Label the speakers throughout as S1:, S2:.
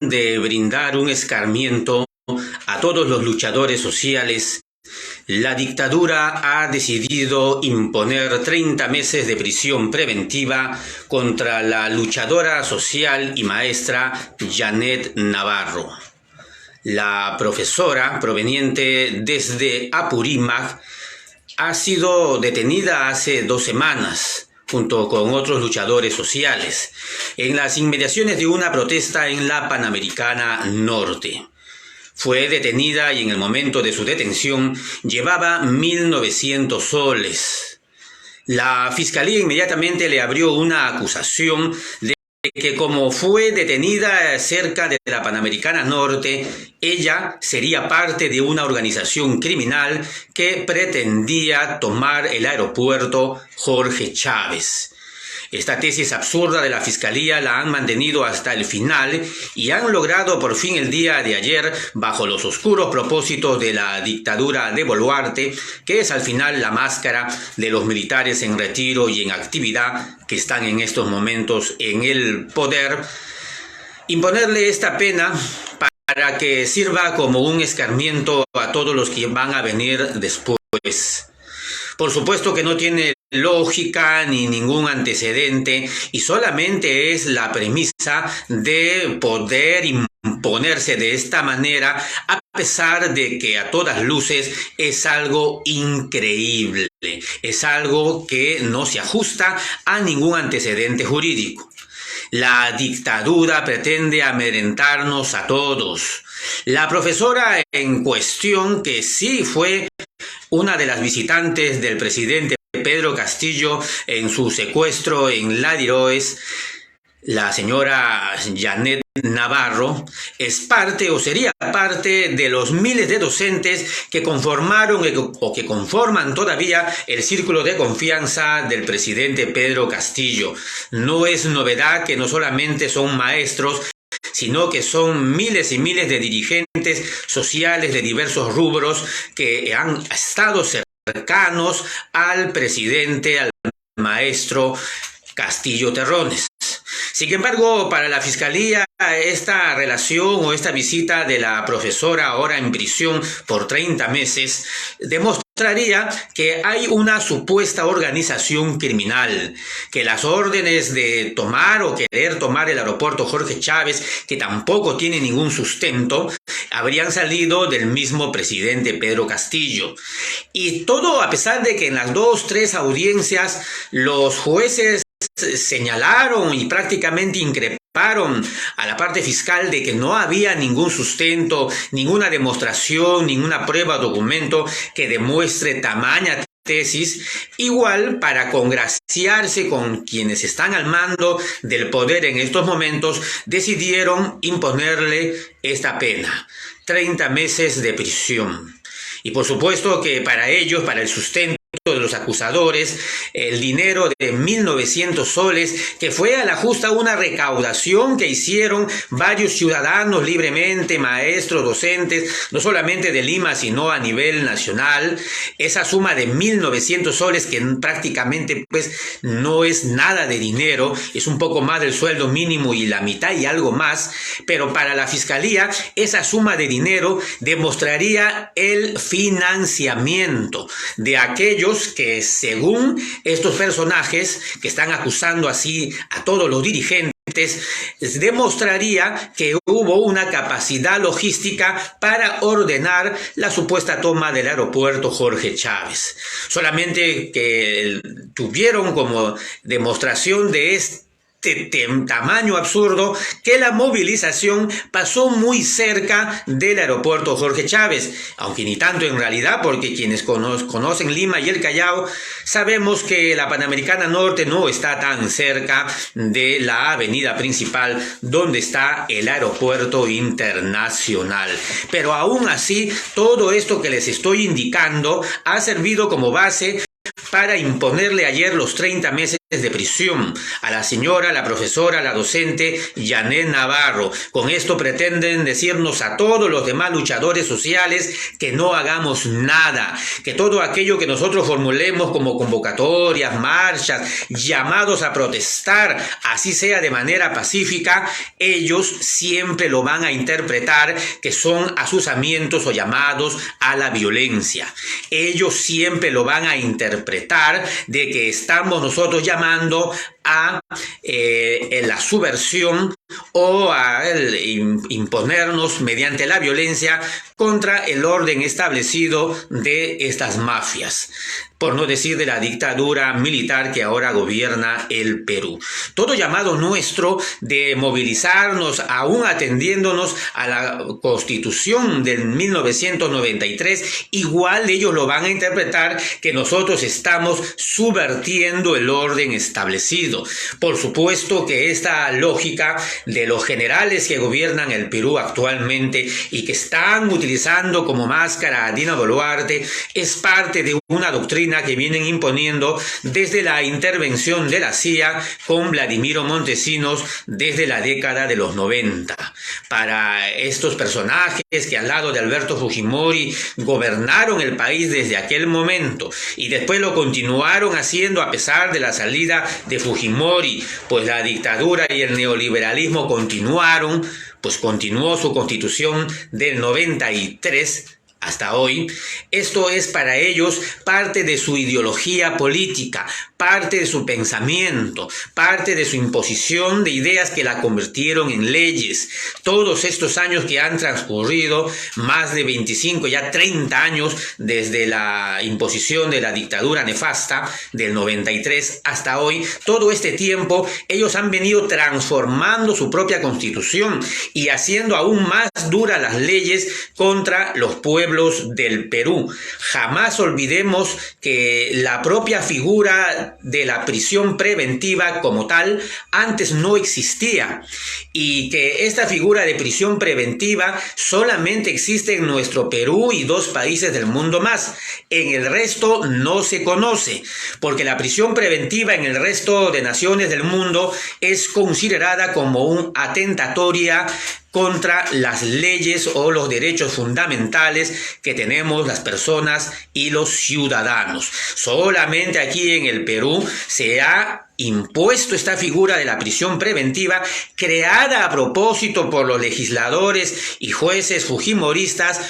S1: de brindar un escarmiento a todos los luchadores sociales, la dictadura ha decidido imponer 30 meses de prisión preventiva contra la luchadora social y maestra Janet Navarro. La profesora, proveniente desde Apurímac, ha sido detenida hace 2 semanas, junto con otros luchadores sociales, en las inmediaciones de una protesta en la Panamericana Norte. Fue detenida y en el momento de su detención llevaba 1.900 soles. La fiscalía inmediatamente le abrió una acusación de que como fue detenida cerca de la Panamericana Norte, ella sería parte de una organización criminal que pretendía tomar el aeropuerto Jorge Chávez. Esta tesis absurda de la Fiscalía la han mantenido hasta el final y han logrado por fin el día de ayer, bajo los oscuros propósitos de la dictadura de Boluarte, que es al final la máscara de los militares en retiro y en actividad que están en estos momentos en el poder, imponerle esta pena para que sirva como un escarmiento a todos los que van a venir después. Por supuesto que no tiene lógica ni ningún antecedente y solamente es la premisa de poder imponerse de esta manera, a pesar de que a todas luces es algo increíble, es algo que no se ajusta a ningún antecedente jurídico. La dictadura pretende amedrentarnos a todos. La profesora en cuestión, que sí fue una de las visitantes del presidente Pedro Castillo en su secuestro en Ladiroes, la señora Janet Navarro, es parte o sería parte de los miles de docentes que conformaron o que conforman todavía el círculo de confianza del presidente Pedro Castillo. No es novedad que no solamente son maestros, sino que son miles y miles de dirigentes sociales de diversos rubros que han estado cercanos al presidente, al maestro Castillo Terrones. Sin embargo, para la Fiscalía, esta relación o esta visita de la profesora ahora en prisión por 30 meses demostraría que hay una supuesta organización criminal, que las órdenes de tomar o querer tomar el aeropuerto Jorge Chávez, que tampoco tiene ningún sustento, habrían salido del mismo presidente Pedro Castillo. Y todo a pesar de que en las 2, 3 audiencias los jueces señalaron y prácticamente increparon a la parte fiscal de que no había ningún sustento, ninguna demostración, ninguna prueba o documento que demuestre tamaña tesis. Igual, para congraciarse con quienes están al mando del poder en estos momentos, decidieron imponerle esta pena, 30 meses de prisión. Y por supuesto que para ellos, para el sustento de los acusadores, el dinero de 1.900 soles, que fue a la justa una recaudación que hicieron varios ciudadanos libremente, maestros, docentes, no solamente de Lima, sino a nivel nacional. Esa suma de 1.900 soles, que prácticamente pues no es nada de dinero, es un poco más del sueldo mínimo y la mitad y algo más, pero para la Fiscalía esa suma de dinero demostraría el financiamiento de aquellos que, según estos personajes que están acusando así a todos los dirigentes, demostraría que hubo una capacidad logística para ordenar la supuesta toma del aeropuerto Jorge Chávez. Solamente que tuvieron como demostración de tamaño absurdo que la movilización pasó muy cerca del aeropuerto Jorge Chávez, aunque ni tanto en realidad, porque quienes conocen Lima y el Callao sabemos que la Panamericana Norte no está tan cerca de la avenida principal donde está el aeropuerto internacional. Pero aún así, todo esto que les estoy indicando ha servido como base para imponerle ayer los 30 meses de prisión a la señora, la profesora, la docente Yanet Navarro. Con esto pretenden decirnos a todos los demás luchadores sociales que no hagamos nada, que todo aquello que nosotros formulemos como convocatorias, marchas, llamados a protestar, así sea de manera pacífica, ellos siempre lo van a interpretar que son asusamientos o llamados a la violencia. Ellos siempre lo van a interpretar de que estamos nosotros llamando a la subversión o a imponernos mediante la violencia contra el orden establecido de estas mafias, por no decir de la dictadura militar que ahora gobierna el Perú. Todo llamado nuestro de movilizarnos, aún atendiéndonos a la Constitución del 1993, igual ellos lo van a interpretar que nosotros estamos subvertiendo el orden establecido. Por supuesto que esta lógica de los generales que gobiernan el Perú actualmente y que están utilizando como máscara a Dina Boluarte es parte de una doctrina que vienen imponiendo desde la intervención de la CIA con Vladimiro Montesinos desde la década de los 90. Para estos personajes que al lado de Alberto Fujimori gobernaron el país desde aquel momento y después lo continuaron haciendo a pesar de la salida de Fujimori, pues la dictadura y el neoliberalismo continuaron, pues continuó su constitución del 93 hasta hoy. Esto es para ellos parte de su ideología política, parte de su pensamiento, parte de su imposición de ideas que la convirtieron en leyes. Todos estos años que han transcurrido, más de 25, ya 30 años desde la imposición de la dictadura nefasta del 93 hasta hoy, todo este tiempo ellos han venido transformando su propia constitución y haciendo aún más duras las leyes contra los pueblos del Perú. Jamás olvidemos que la propia figura de la prisión preventiva como tal antes no existía y que esta figura de prisión preventiva solamente existe en nuestro Perú y 2 países del mundo más. En el resto no se conoce, porque la prisión preventiva en el resto de naciones del mundo es considerada como un atentatoria contra las leyes o los derechos fundamentales que tenemos las personas y los ciudadanos. Solamente aquí en el Perú se ha impuesto esta figura de la prisión preventiva creada a propósito por los legisladores y jueces fujimoristas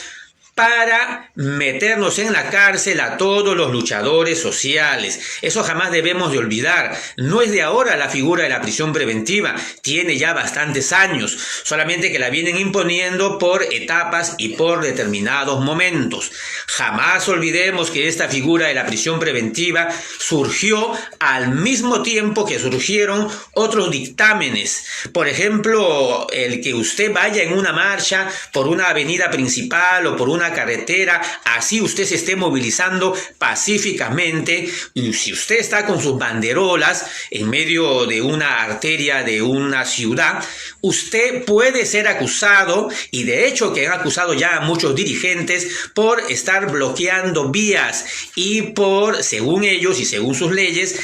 S1: para meternos en la cárcel a todos los luchadores sociales. Eso jamás debemos de olvidar. No es de ahora la figura de la prisión preventiva, tiene ya bastantes años, solamente que la vienen imponiendo por etapas y por determinados momentos. Jamás olvidemos que esta figura de la prisión preventiva surgió al mismo tiempo que surgieron otros dictámenes. Por ejemplo, el que usted vaya en una marcha por una avenida principal o por una carretera, así usted se esté movilizando pacíficamente, y si usted está con sus banderolas en medio de una arteria de una ciudad, usted puede ser acusado, y de hecho que han acusado ya a muchos dirigentes por estar bloqueando vías y por, según ellos y según sus leyes,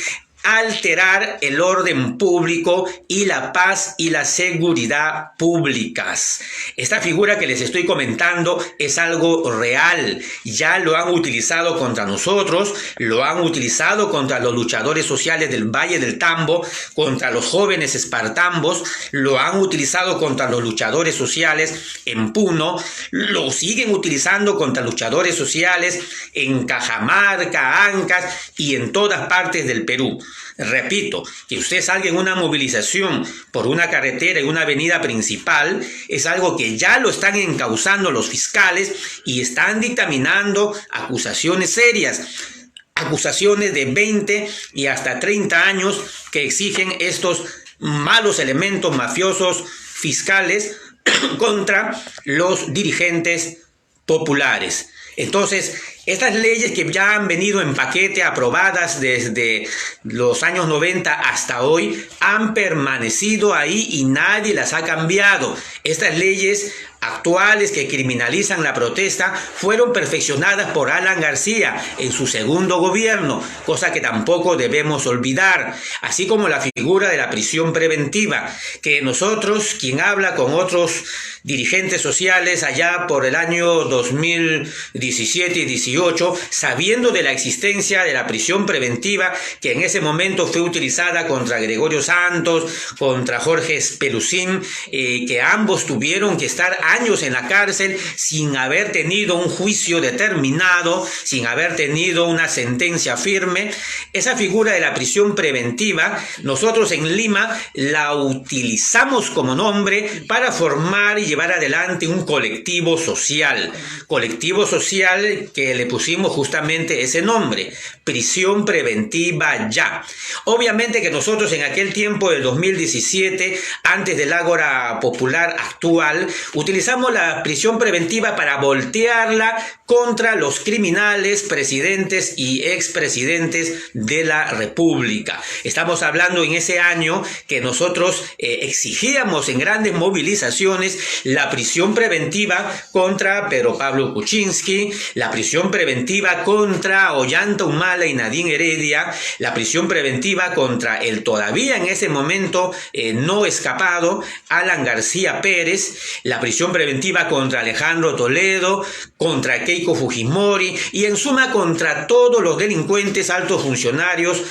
S1: alterar el orden público y la paz y la seguridad públicas. Esta figura que les estoy comentando es algo real. Ya lo han utilizado contra nosotros, lo han utilizado contra los luchadores sociales del Valle del Tambo, contra los jóvenes espartambos, lo han utilizado contra los luchadores sociales en Puno, lo siguen utilizando contra luchadores sociales en Cajamarca, Ancash y en todas partes del Perú. Repito, que usted salga en una movilización por una carretera y una avenida principal es algo que ya lo están encauzando los fiscales y están dictaminando acusaciones serias, acusaciones de 20 y hasta 30 años que exigen estos malos elementos mafiosos fiscales contra los dirigentes populares. Entonces, Estas leyes que ya han venido en paquete, aprobadas desde los años 90 hasta hoy, han permanecido ahí y nadie las ha cambiado. Estas leyes actuales que criminalizan la protesta fueron perfeccionadas por Alan García en su segundo gobierno, cosa que tampoco debemos olvidar, así como la figura de la prisión preventiva, que nosotros, quien habla con otros dirigentes sociales allá por el año 2017 y 18, sabiendo de la existencia de la prisión preventiva, que en ese momento fue utilizada contra Gregorio Santos, contra Jorge Spelucín, que ambos tuvieron que estar años en la cárcel sin haber tenido un juicio determinado, sin haber tenido una sentencia firme. Esa figura de la prisión preventiva, nosotros en Lima la utilizamos como nombre para formar y llevar adelante un colectivo social que le pusimos justamente ese nombre, Prisión Preventiva Ya. Obviamente que nosotros en aquel tiempo del 2017, antes del Ágora Popular actual, utilizamos la prisión preventiva para voltearla contra los criminales, presidentes y expresidentes de la República. Estamos hablando en ese año que nosotros exigíamos en grandes movilizaciones la prisión preventiva contra Pedro Pablo Kuczynski, la prisión preventiva contra Ollanta Humala y Nadine Heredia, la prisión preventiva contra el todavía en ese momento no escapado Alan García Pérez, la prisión preventiva contra Alejandro Toledo, contra Keiko Fujimori y en suma contra todos los delincuentes altos funcionarios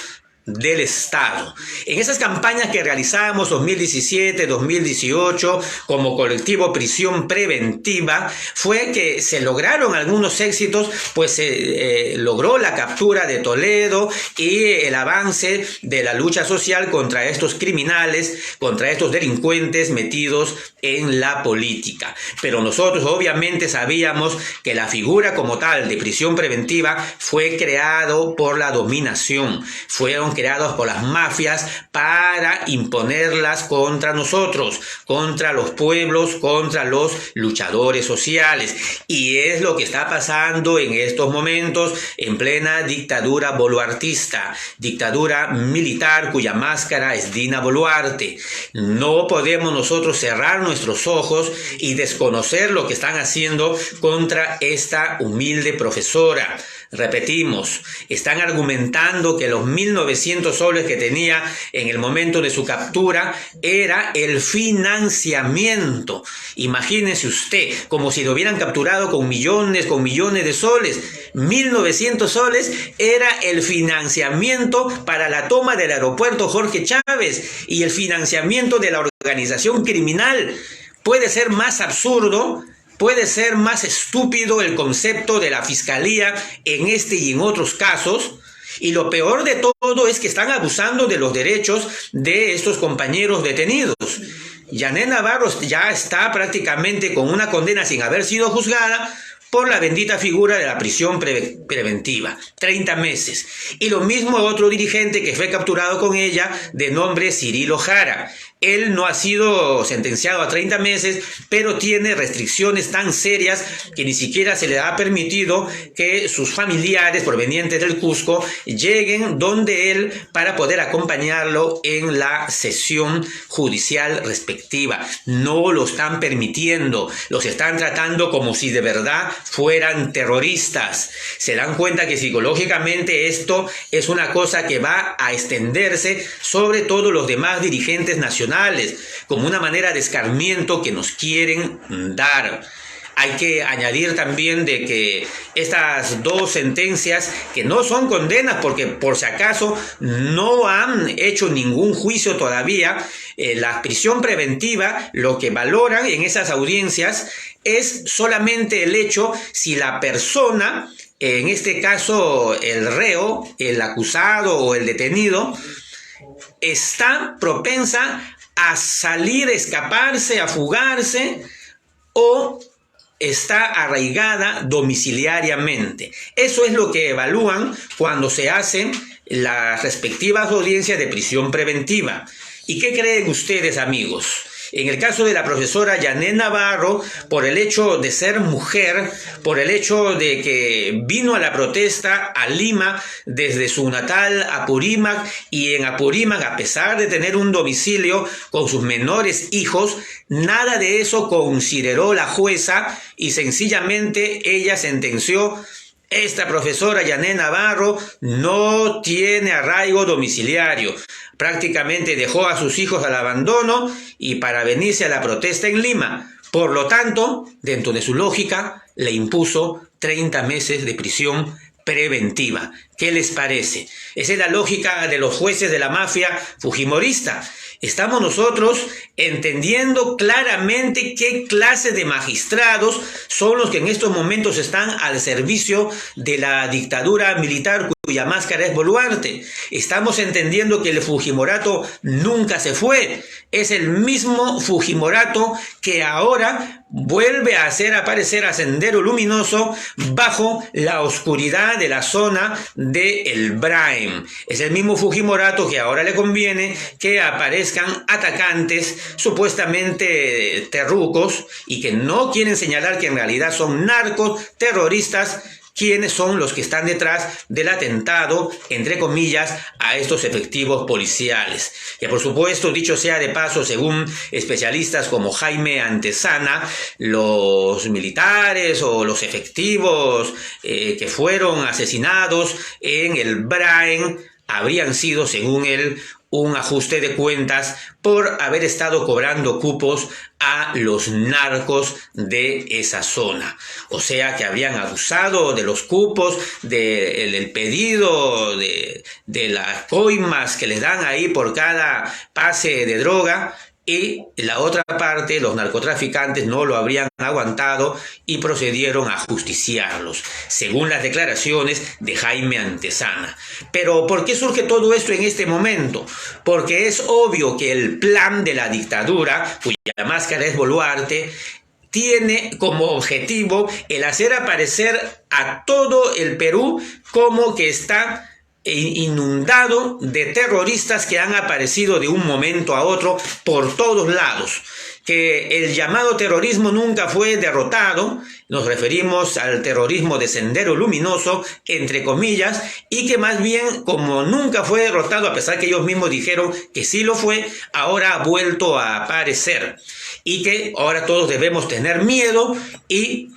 S1: del Estado. En esas campañas que realizábamos 2017, 2018 como colectivo Prisión Preventiva fue que se lograron algunos éxitos, pues se logró la captura de Toledo y el avance de la lucha social contra estos criminales, contra estos delincuentes metidos en la política. Pero nosotros obviamente sabíamos que la figura como tal de prisión preventiva fue creado por la dominación, fueron creados por las mafias para imponerlas contra nosotros, contra los pueblos, contra los luchadores sociales. Y es lo que está pasando en estos momentos en plena dictadura boluartista, dictadura militar cuya máscara es Dina Boluarte. No podemos nosotros cerrar nuestros ojos y desconocer lo que están haciendo contra esta humilde profesora. Repetimos, están argumentando que los 1.900 soles que tenía en el momento de su captura era el financiamiento. Imagínense usted, como si lo hubieran capturado con millones de soles. 1.900 soles era el financiamiento para la toma del aeropuerto Jorge Chávez y el financiamiento de la organización criminal. Puede ser más absurdo, puede ser más estúpido el concepto de la fiscalía en este y en otros casos, y lo peor de todo es que están abusando de los derechos de estos compañeros detenidos. Yanet Navarro ya está prácticamente con una condena sin haber sido juzgada por la bendita figura de la prisión preventiva, 30 meses. Y lo mismo otro dirigente que fue capturado con ella, de nombre Cirilo Jara. Él no ha sido sentenciado a 30 meses, pero tiene restricciones tan serias que ni siquiera se le ha permitido que sus familiares provenientes del Cusco lleguen donde él para poder acompañarlo en la sesión judicial respectiva. No lo están permitiendo, los están tratando como si de verdad fueran terroristas. Se dan cuenta que psicológicamente esto es una cosa que va a extenderse sobre todos los demás dirigentes nacionales, como una manera de escarmiento que nos quieren dar. Hay que añadir también de que estas dos sentencias, que no son condenas porque por si acaso no han hecho ningún juicio todavía, la prisión preventiva lo que valoran en esas audiencias es solamente el hecho si la persona, en este caso el reo, el acusado o el detenido, está propensa a salir, a escaparse, a fugarse o está arraigada domiciliariamente. Eso es lo que evalúan cuando se hacen las respectivas audiencias de prisión preventiva. ¿Y qué creen ustedes, amigos? En el caso de la profesora Yanet Navarro, por el hecho de ser mujer, por el hecho de que vino a la protesta a Lima desde su natal Apurímac, y en Apurímac, a pesar de tener un domicilio con sus menores hijos, nada de eso consideró la jueza y sencillamente ella sentenció: esta profesora Yanet Navarro no tiene arraigo domiciliario. Prácticamente dejó a sus hijos al abandono y para venirse a la protesta en Lima. Por lo tanto, dentro de su lógica, le impuso 30 meses de prisión preventiva. ¿Qué les parece? Esa es la lógica de los jueces de la mafia fujimorista. Estamos nosotros entendiendo claramente qué clase de magistrados son los que en estos momentos están al servicio de la dictadura militar cuya máscara es Boluarte. Estamos entendiendo que el Fujimorato nunca se fue. Es el mismo Fujimorato que ahora vuelve a hacer aparecer a Sendero Luminoso bajo la oscuridad de la zona del Braem. Es el mismo Fujimorato que ahora le conviene que aparezcan atacantes supuestamente terrucos y que no quieren señalar que en realidad son narcos, terroristas, quienes son los que están detrás del atentado, entre comillas, a estos efectivos policiales. Que por supuesto, dicho sea de paso, según especialistas como Jaime Antesana, los militares o los efectivos que fueron asesinados en el Braem habrían sido, según él, un ajuste de cuentas por haber estado cobrando cupos a los narcos de esa zona. O sea que habrían abusado de los cupos, del pedido, de las coimas que les dan ahí por cada pase de droga. Y la otra parte, los narcotraficantes no lo habrían aguantado y procedieron a justiciarlos, según las declaraciones de Jaime Antesana. Pero ¿por qué surge todo esto en este momento? Porque es obvio que el plan de la dictadura, cuya máscara es Boluarte, tiene como objetivo el hacer aparecer a todo el Perú como que está inundado de terroristas que han aparecido de un momento a otro por todos lados, que el llamado terrorismo nunca fue derrotado, nos referimos al terrorismo de Sendero Luminoso, entre comillas, y que más bien, como nunca fue derrotado, a pesar que ellos mismos dijeron que sí lo fue, ahora ha vuelto a aparecer, y que ahora todos debemos tener miedo y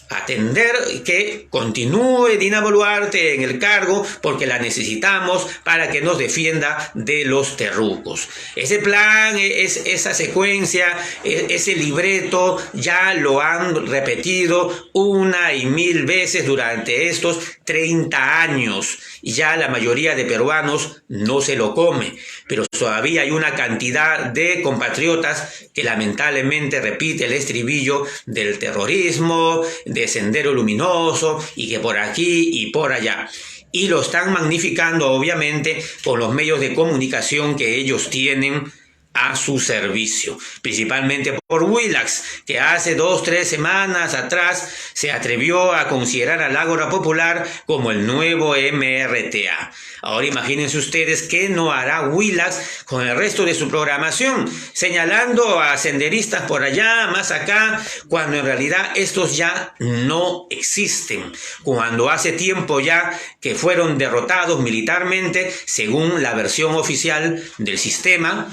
S1: atender que continúe Dina Boluarte en el cargo porque la necesitamos para que nos defienda de los terrucos. Ese plan, esa secuencia, ese libreto ya lo han repetido una y mil veces durante estos 30 años y ya la mayoría de peruanos no se lo come, pero todavía hay una cantidad de compatriotas que lamentablemente repite el estribillo del terrorismo, de Sendero Luminoso y que por aquí y por allá. Y lo están magnificando obviamente con los medios de comunicación que ellos tienen a su servicio, principalmente por Willax, que hace 2-3 semanas atrás se atrevió a considerar al Ágora Popular como el nuevo MRTA. Ahora imagínense ustedes qué no hará Willax con el resto de su programación, señalando a senderistas por allá, más acá, cuando en realidad estos ya no existen, cuando hace tiempo ya que fueron derrotados militarmente, según la versión oficial del sistema,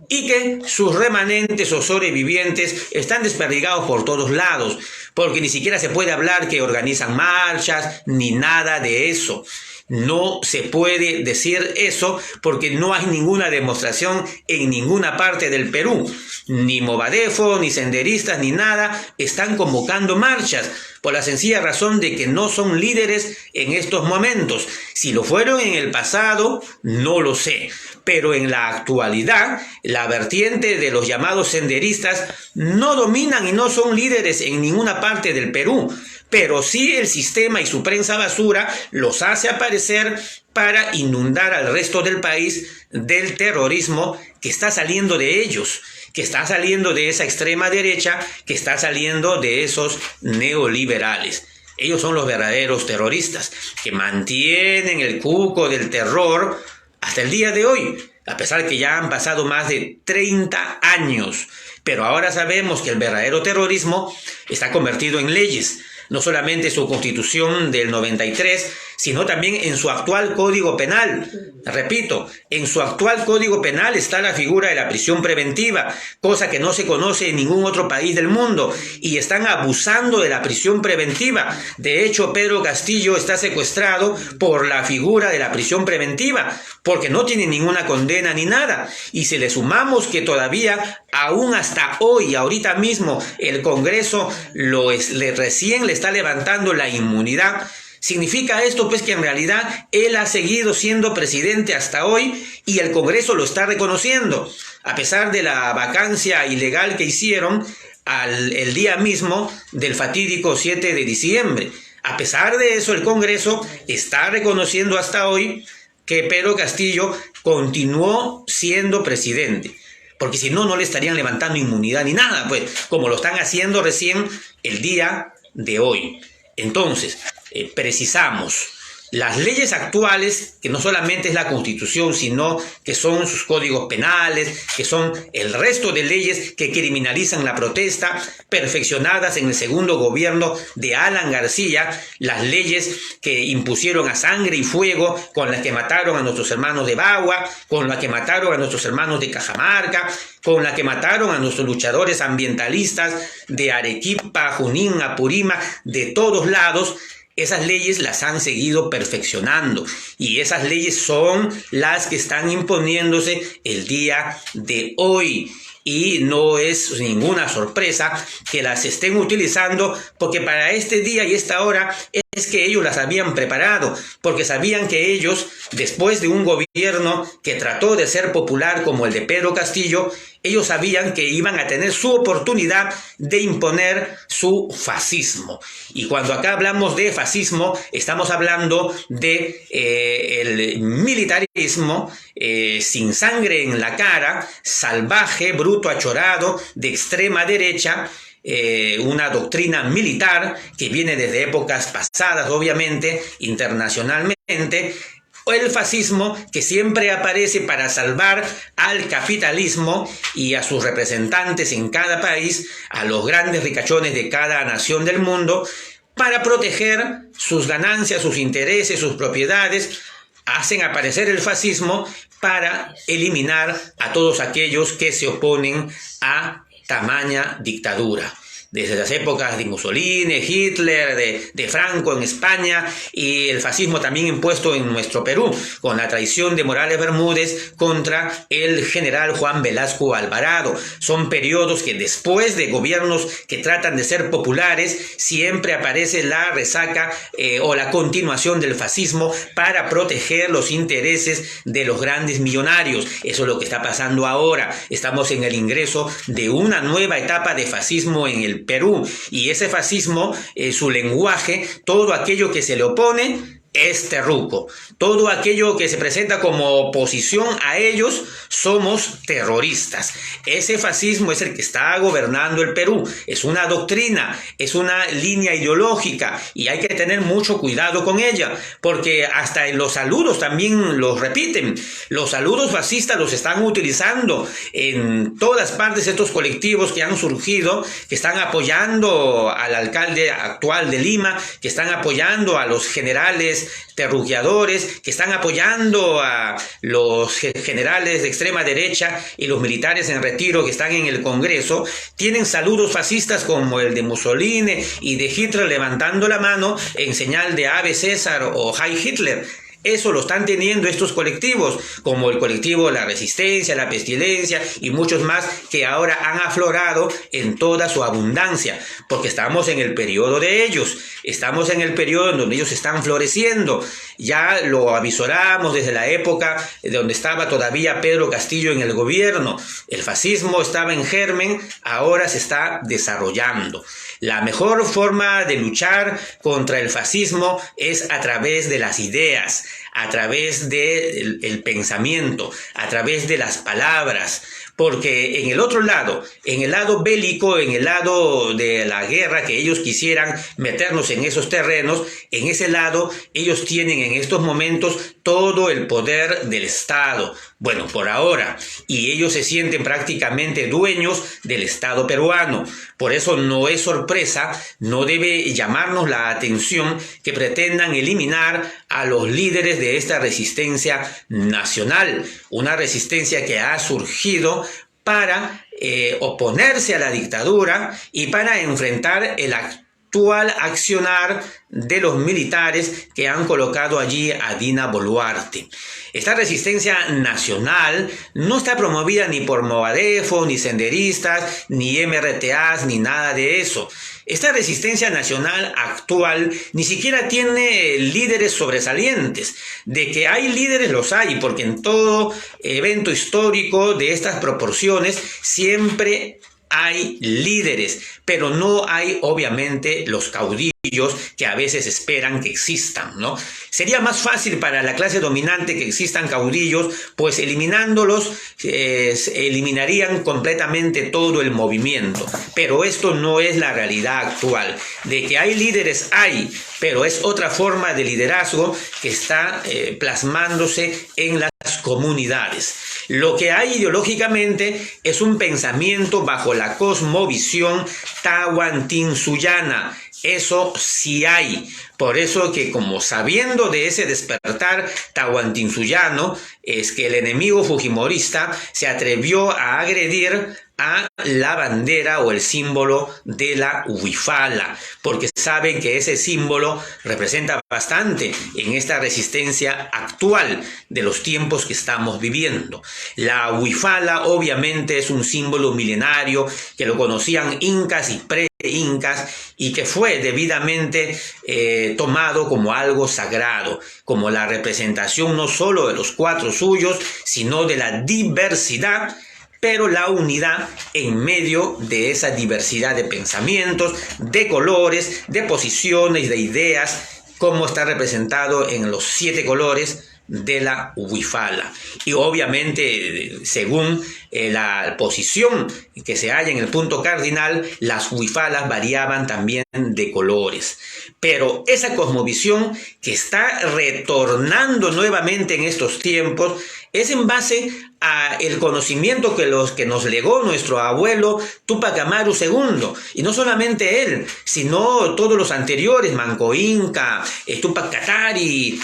S1: y que sus remanentes o sobrevivientes están desperdigados por todos lados, porque ni siquiera se puede hablar que organizan marchas, ni nada de eso. No se puede decir eso porque no hay ninguna demostración en ninguna parte del Perú. Ni Movadefo, ni senderistas, ni nada están convocando marchas por la sencilla razón de que no son líderes en estos momentos. Si lo fueron en el pasado, no lo sé. Pero en la actualidad, la vertiente de los llamados senderistas no dominan y no son líderes en ninguna parte del Perú. Pero sí el sistema y su prensa basura los hace aparecer para inundar al resto del país del terrorismo que está saliendo de ellos, que está saliendo de esa extrema derecha, que está saliendo de esos neoliberales. Ellos son los verdaderos terroristas, que mantienen el cuco del terror hasta el día de hoy, a pesar que ya han pasado más de 30 años. Pero ahora sabemos que el verdadero terrorismo está convertido en leyes. No solamente su constitución del 93, sino también en su actual código penal. Repito, en su actual código penal está la figura de la prisión preventiva, cosa que no se conoce en ningún otro país del mundo, y están abusando de la prisión preventiva. De hecho, Pedro Castillo está secuestrado por la figura de la prisión preventiva, porque no tiene ninguna condena ni nada. Y si le sumamos que todavía, aún hasta hoy, ahorita mismo, el Congreso recién le está levantando la inmunidad, significa esto pues que en realidad él ha seguido siendo presidente hasta hoy y el Congreso lo está reconociendo, a pesar de la vacancia ilegal que hicieron el día mismo del fatídico 7 de diciembre. A pesar de eso, el Congreso está reconociendo hasta hoy que Pedro Castillo continuó siendo presidente. Porque si no, no le estarían levantando inmunidad ni nada, pues, como lo están haciendo recién el día de hoy. Entonces, precisamos, las leyes actuales, que no solamente es la Constitución, sino que son sus códigos penales, que son el resto de leyes que criminalizan la protesta, perfeccionadas en el segundo gobierno de Alan García, las leyes que impusieron a sangre y fuego, con las que mataron a nuestros hermanos de Bagua, con las que mataron a nuestros hermanos de Cajamarca, con las que mataron a nuestros luchadores ambientalistas de Arequipa, Junín, Apurímac, de todos lados. Esas leyes las han seguido perfeccionando y esas leyes son las que están imponiéndose el día de hoy. Y no es ninguna sorpresa que las estén utilizando, porque para este día y esta hora es que ellos las habían preparado, porque sabían que ellos, después de un gobierno que trató de ser popular como el de Pedro Castillo, ellos sabían que iban a tener su oportunidad de imponer su fascismo. Y cuando acá hablamos de fascismo, estamos hablando de el militarismo sin sangre en la cara, salvaje, bruto, achorado, de extrema derecha, una doctrina militar que viene desde épocas pasadas, obviamente, internacionalmente. El fascismo que siempre aparece para salvar al capitalismo y a sus representantes en cada país, a los grandes ricachones de cada nación del mundo, para proteger sus ganancias, sus intereses, sus propiedades. Hacen aparecer el fascismo para eliminar a todos aquellos que se oponen a tamaña dictadura. Desde las épocas de Mussolini, Hitler, de Franco en España, y el fascismo también impuesto en nuestro Perú, con la traición de Morales Bermúdez contra el general Juan Velasco Alvarado. Son periodos que después de gobiernos que tratan de ser populares, siempre aparece la resaca o la continuación del fascismo para proteger los intereses de los grandes millonarios. Eso es lo que está pasando ahora. Estamos en el ingreso de una nueva etapa de fascismo en el Perú, y ese fascismo, su lenguaje, todo aquello que se le opone es terruco. Todo aquello que se presenta como oposición a ellos, somos terroristas. Ese fascismo es el que está gobernando el Perú. Es una doctrina, es una línea ideológica y hay que tener mucho cuidado con ella, porque hasta en los saludos también los repiten. Los saludos fascistas los están utilizando en todas partes estos colectivos que han surgido, que están apoyando al alcalde actual de Lima, que están apoyando a los generales terruqueadores, que están apoyando a los generales de extrema derecha y los militares en retiro que están en el Congreso. Tienen saludos fascistas como el de Mussolini y de Hitler levantando la mano en señal de Ave César o Heil Hitler. Eso lo están teniendo estos colectivos, como el colectivo La Resistencia, La Pestilencia y muchos más que ahora han aflorado en toda su abundancia, porque estamos en el periodo de ellos, estamos en el periodo en donde ellos están floreciendo. Ya lo avisoramos desde la época donde estaba todavía Pedro Castillo en el gobierno. El fascismo estaba en germen, ahora se está desarrollando. La mejor forma de luchar contra el fascismo es a través de las ideas, a través del pensamiento, a través de las palabras, porque en el otro lado, en el lado bélico, en el lado de la guerra, que ellos quisieran meternos en esos terrenos, en ese lado ellos tienen en estos momentos todo el poder del Estado. Bueno, por ahora, y ellos se sienten prácticamente dueños del Estado peruano. Por eso no es sorpresa, no debe llamarnos la atención que pretendan eliminar a los líderes de esta resistencia nacional, una resistencia que ha surgido para oponerse a la dictadura y para enfrentar el actual accionar de los militares que han colocado allí a Dina Boluarte. Esta resistencia nacional no está promovida ni por Movadefo, ni senderistas, ni MRTAs, ni nada de eso. Esta resistencia nacional actual ni siquiera tiene líderes sobresalientes. De que hay líderes, los hay, porque en todo evento histórico de estas proporciones siempre hay líderes, pero no hay obviamente los caudillos que a veces esperan que existan, ¿no? Sería más fácil para la clase dominante que existan caudillos, pues eliminándolos eliminarían completamente todo el movimiento, pero esto no es la realidad actual. De que hay líderes, hay, pero es otra forma de liderazgo que está plasmándose en las comunidades. Lo que hay ideológicamente es un pensamiento bajo la cosmovisión tahuantinsuyana. Eso sí hay. Por eso que, como sabiendo de ese despertar tahuantinsuyano, es que el enemigo fujimorista se atrevió a agredir a la bandera o el símbolo de la huifala, porque saben que ese símbolo representa bastante en esta resistencia actual de los tiempos que estamos viviendo. La huifala obviamente es un símbolo milenario que lo conocían incas y pre-incas y que fue debidamente tomado como algo sagrado, como la representación no solo de los cuatro suyos, sino de la diversidad, pero la unidad en medio de esa diversidad de pensamientos, de colores, de posiciones, de ideas, como está representado en los 7 colores de la huifala. Y obviamente, según la posición que se halla en el punto cardinal, las huifalas variaban también de colores. Pero esa cosmovisión que está retornando nuevamente en estos tiempos es en base a el conocimiento que nos legó nuestro abuelo Túpac Amaru II, y no solamente él, sino todos los anteriores, Manco Inca, Túpac Katari,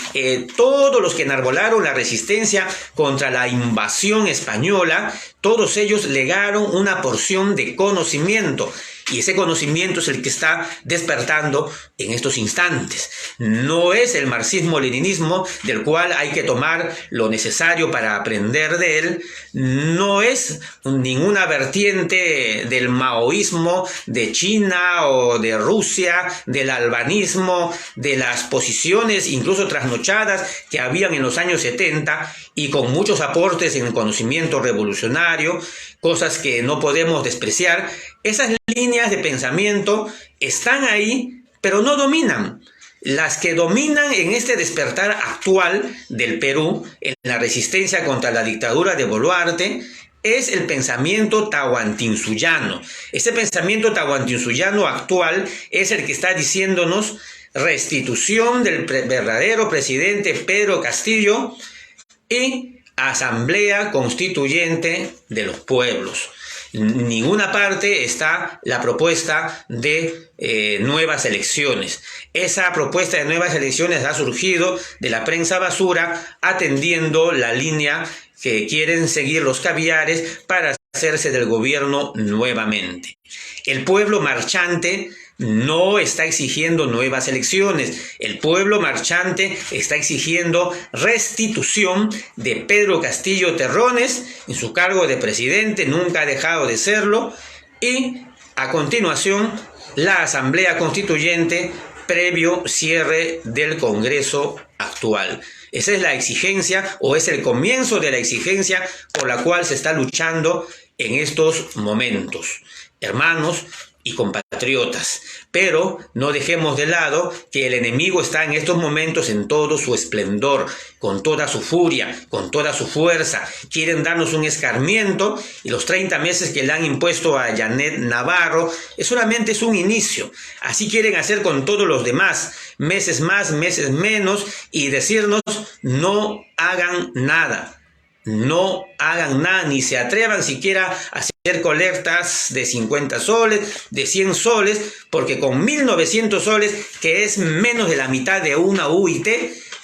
S1: todos los que enarbolaron la resistencia contra la invasión española. Todos ellos legaron una porción de conocimiento, y ese conocimiento es el que está despertando en estos instantes. No es el marxismo-leninismo, del cual hay que tomar lo necesario para aprender de él. No es ninguna vertiente del maoísmo de China o de Rusia, del albanismo, de las posiciones incluso trasnochadas que habían en los años 70 y con muchos aportes en el conocimiento revolucionario, cosas que no podemos despreciar. Esas líneas de pensamiento están ahí, pero no dominan. Las que dominan en este despertar actual del Perú, en la resistencia contra la dictadura de Boluarte, es el pensamiento tahuantinsuyano. Ese pensamiento tahuantinsuyano actual es el que está diciéndonos restitución del verdadero presidente Pedro Castillo y asamblea constituyente de los pueblos. En ninguna parte está la propuesta de nuevas elecciones. Esa propuesta de nuevas elecciones ha surgido de la prensa basura, atendiendo la línea que quieren seguir los caviares para hacerse del gobierno nuevamente. El pueblo marchante no está exigiendo nuevas elecciones. El pueblo marchante está exigiendo restitución de Pedro Castillo Terrones en su cargo de presidente, nunca ha dejado de serlo, y a continuación la Asamblea Constituyente previo cierre del Congreso actual. Esa es la exigencia, o es el comienzo de la exigencia por la cual se está luchando en estos momentos. Hermanos, y compatriotas. Pero no dejemos de lado que el enemigo está en estos momentos en todo su esplendor, con toda su furia, con toda su fuerza. Quieren darnos un escarmiento y los 30 meses que le han impuesto a Janet Navarro solamente es un inicio. Así quieren hacer con todos los demás, meses más, meses menos, y decirnos no hagan nada. No hagan nada, ni se atrevan siquiera a hacer colectas de 50 soles, de 100 soles, porque con 1.900 soles, que es menos de la mitad de una UIT,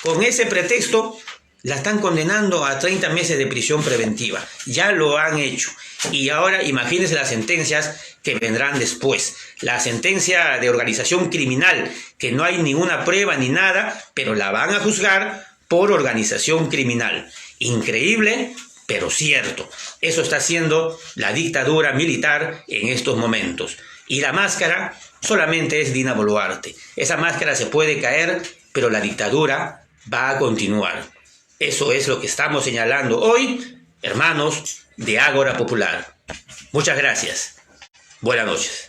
S1: con ese pretexto la están condenando a 30 meses de prisión preventiva. Ya lo han hecho. Y ahora imagínense las sentencias que vendrán después. La sentencia de organización criminal, que no hay ninguna prueba ni nada, pero la van a juzgar por organización criminal. Increíble, pero cierto. Eso está haciendo la dictadura militar en estos momentos. Y la máscara solamente es Dina Boluarte. Esa máscara se puede caer, pero la dictadura va a continuar. Eso es lo que estamos señalando hoy, hermanos de Ágora Popular. Muchas gracias. Buenas noches.